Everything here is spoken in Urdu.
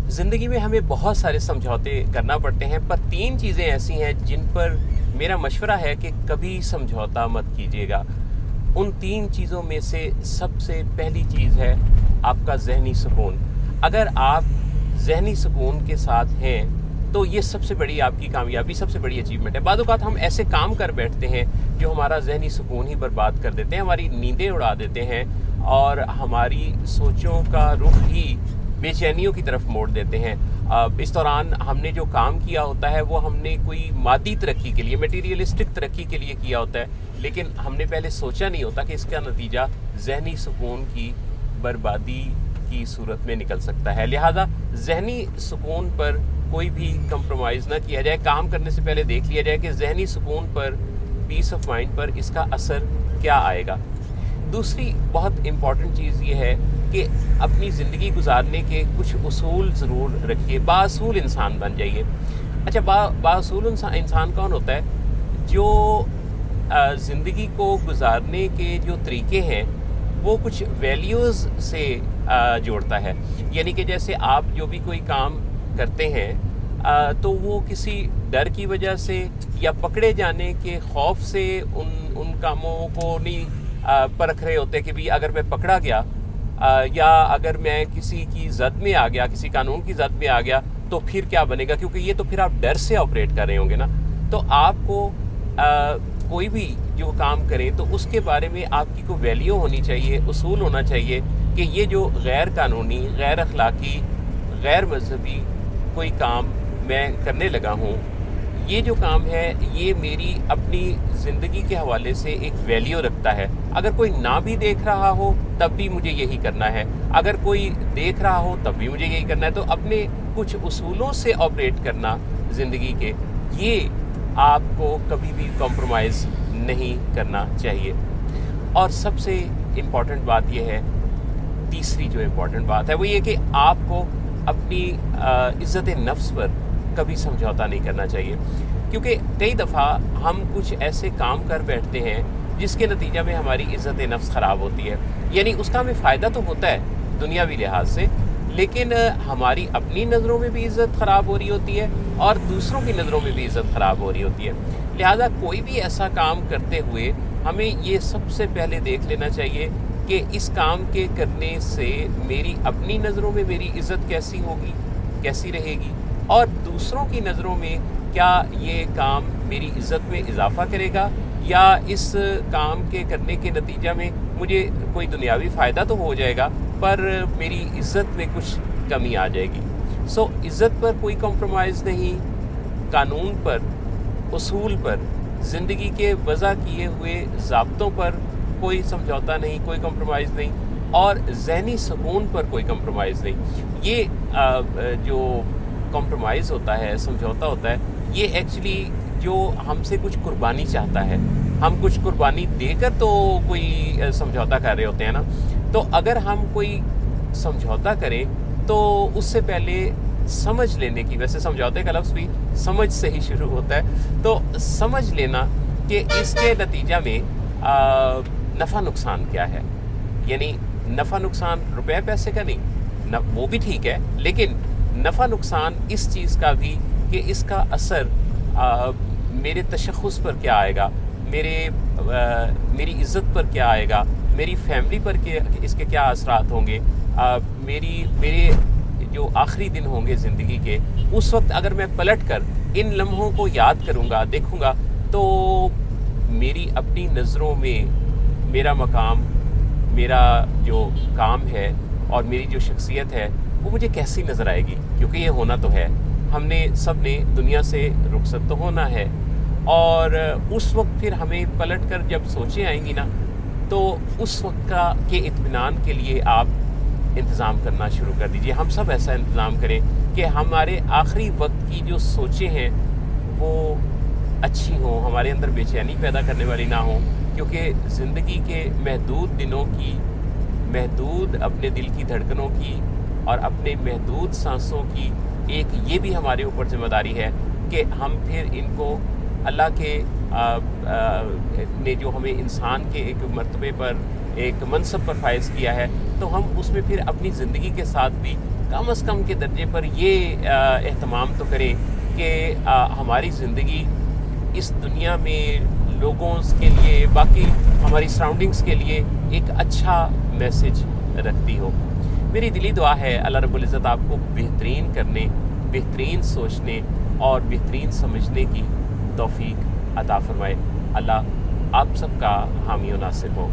زندگی میں ہمیں بہت سارے سمجھوتے کرنا پڑتے ہیں، پر 3 چیزیں ایسی ہیں جن پر میرا مشورہ ہے کہ کبھی سمجھوتا مت کیجیے گا۔ ان 3 چیزوں میں سے سب سے پہلی چیز ہے آپ کا ذہنی سکون۔ اگر آپ ذہنی سکون کے ساتھ ہیں تو یہ سب سے بڑی آپ کی کامیابی، سب سے بڑی اچیومنٹ ہے۔ بعض اوقات ہم ایسے کام کر بیٹھتے ہیں جو ہمارا ذہنی سکون ہی برباد کر دیتے ہیں، ہماری نیندیں اڑا دیتے ہیں اور ہماری سوچوں کا رخ ہی بے چینیوں کی طرف موڑ دیتے ہیں۔ اس دوران ہم نے جو کام کیا ہوتا ہے وہ ہم نے کوئی مادی ترقی کے لیے، میٹیریلسٹک ترقی کے لیے کیا ہوتا ہے، لیکن ہم نے پہلے سوچا نہیں ہوتا کہ اس کا نتیجہ ذہنی سکون کی بربادی کی صورت میں نکل سکتا ہے۔ لہٰذا ذہنی سکون پر کوئی بھی کمپرومائز نہ کیا جائے۔ کام کرنے سے پہلے دیکھ لیا جائے کہ ذہنی سکون پر، پیس آف مائنڈ پر اس کا اثر کیا آئے گا۔ دوسری بہت امپورٹنٹ چیز یہ ہے کہ اپنی زندگی گزارنے کے کچھ اصول ضرور رکھیے، بااصول انسان بن جائیے۔ اچھا، بااصول انسان کون ہوتا ہے؟ جو زندگی کو گزارنے کے جو طریقے ہیں وہ کچھ ویلیوز سے جوڑتا ہے۔ یعنی کہ جیسے آپ جو بھی کوئی کام کرتے ہیں تو وہ کسی ڈر کی وجہ سے یا پکڑے جانے کے خوف سے ان کاموں کو نہیں پرکھ رہے ہوتے کہ بھی اگر میں پکڑا گیا یا اگر میں کسی کی زد میں آ گیا، کسی قانون کی زد میں آ گیا تو پھر کیا بنے گا، کیونکہ یہ تو پھر آپ ڈر سے آپریٹ کر رہے ہوں گے نا۔ تو آپ کو کوئی بھی جو کام کریں تو اس کے بارے میں آپ کی کوئی ویلیو ہونی چاہیے، اصول ہونا چاہیے کہ یہ جو غیر قانونی، غیر اخلاقی، غیر مذہبی کوئی کام میں کرنے لگا ہوں، یہ جو کام ہے یہ میری اپنی زندگی کے حوالے سے ایک ویلیو رکھتا ہے۔ اگر کوئی نہ بھی دیکھ رہا ہو تب بھی مجھے یہی کرنا ہے، اگر کوئی دیکھ رہا ہو تب بھی مجھے یہی کرنا ہے۔ تو اپنے کچھ اصولوں سے آپریٹ کرنا زندگی کے، یہ آپ کو کبھی بھی کمپرومائز نہیں کرنا چاہیے۔ اور سب سے امپورٹنٹ بات یہ ہے، تیسری جو امپورٹنٹ بات ہے وہ یہ کہ آپ کو اپنی عزت نفس پر کبھی سمجھوتا نہیں کرنا چاہیے، کیونکہ کئی دفعہ ہم کچھ ایسے کام کر بیٹھتے ہیں جس کے نتیجہ میں ہماری عزت نفس خراب ہوتی ہے۔ یعنی اس کا ہمیں فائدہ تو ہوتا ہے دنیاوی لحاظ سے، لیکن ہماری اپنی نظروں میں بھی عزت خراب ہو رہی ہوتی ہے اور دوسروں کی نظروں میں بھی عزت خراب ہو رہی ہوتی ہے۔ لہذا کوئی بھی ایسا کام کرتے ہوئے ہمیں یہ سب سے پہلے دیکھ لینا چاہیے کہ اس کام کے کرنے سے میری اپنی نظروں میں میری عزت کیسی ہوگی، کیسی رہے گی، اور دوسروں کی نظروں میں کیا یہ کام میری عزت میں اضافہ کرے گا یا اس کام کے کرنے کے نتیجہ میں مجھے کوئی دنیاوی فائدہ تو ہو جائے گا پر میری عزت میں کچھ کمی آ جائے گی۔ سو عزت پر کوئی کمپرومائز نہیں، قانون پر، اصول پر، زندگی کے وضع کیے ہوئے ضابطوں پر کوئی سمجھوتا نہیں، کوئی کمپرومائز نہیں، اور ذہنی سکون پر کوئی کمپرومائز نہیں۔ یہ جو کمپرومائز ہوتا ہے، سمجھوتا ہوتا ہے، یہ ایکچولی جو ہم سے کچھ قربانی چاہتا ہے، ہم کچھ قربانی دے کر تو کوئی سمجھوتا کر رہے ہوتے ہیں نا۔ تو اگر ہم کوئی سمجھوتا کریں تو اس سے پہلے سمجھ لینے کی، ویسے سمجھوتے کا لفظ بھی سمجھ سے ہی شروع ہوتا ہے، تو سمجھ لینا کہ اس کے نتیجہ میں نفع نقصان کیا ہے۔ یعنی نفع نقصان روپے پیسے کا نہیں، وہ بھی ٹھیک ہے، لیکن نفع نقصان اس چیز کا بھی کہ اس کا اثر میرے تشخص پر کیا آئے گا، میری عزت پر کیا آئے گا، میری فیملی پر اس کے کیا اثرات ہوں گے، میرے جو آخری دن ہوں گے زندگی کے، اس وقت اگر میں پلٹ کر ان لمحوں کو یاد کروں گا، دیکھوں گا، تو میری اپنی نظروں میں میرا مقام، میرا جو کام ہے اور میری جو شخصیت ہے وہ مجھے کیسی نظر آئے گی، کیونکہ یہ ہونا تو ہے، ہم نے سب نے دنیا سے رخصت تو ہونا ہے۔ اور اس وقت پھر ہمیں پلٹ کر جب سوچیں آئیں گی نا، تو اس وقت کے اطمینان کے لیے آپ انتظام کرنا شروع کر دیجئے۔ ہم سب ایسا انتظام کریں کہ ہمارے آخری وقت کی جو سوچیں ہیں وہ اچھی ہوں، ہمارے اندر بے چینی پیدا کرنے والی نہ ہوں، کیونکہ زندگی کے محدود دنوں کی، محدود اپنے دل کی دھڑکنوں کی اور اپنے محدود سانسوں کی ایک یہ بھی ہمارے اوپر ذمہ داری ہے کہ ہم پھر ان کو اللہ کے نے جو ہمیں انسان کے ایک مرتبے پر، ایک منصب پر فائز کیا ہے، تو ہم اس میں پھر اپنی زندگی کے ساتھ بھی کم از کم کے درجے پر یہ اہتمام تو کریں کہ ہماری زندگی اس دنیا میں لوگوں کے لیے، باقی ہماری سراؤنڈنگز کے لیے ایک اچھا میسج رکھتی ہو۔ میری دلی دعا ہے اللہ رب العزت آپ کو بہترین کرنے، بہترین سوچنے اور بہترین سمجھنے کی توفیق عطا فرمائے۔ اللہ آپ سب کا حامی و ناصر ہو۔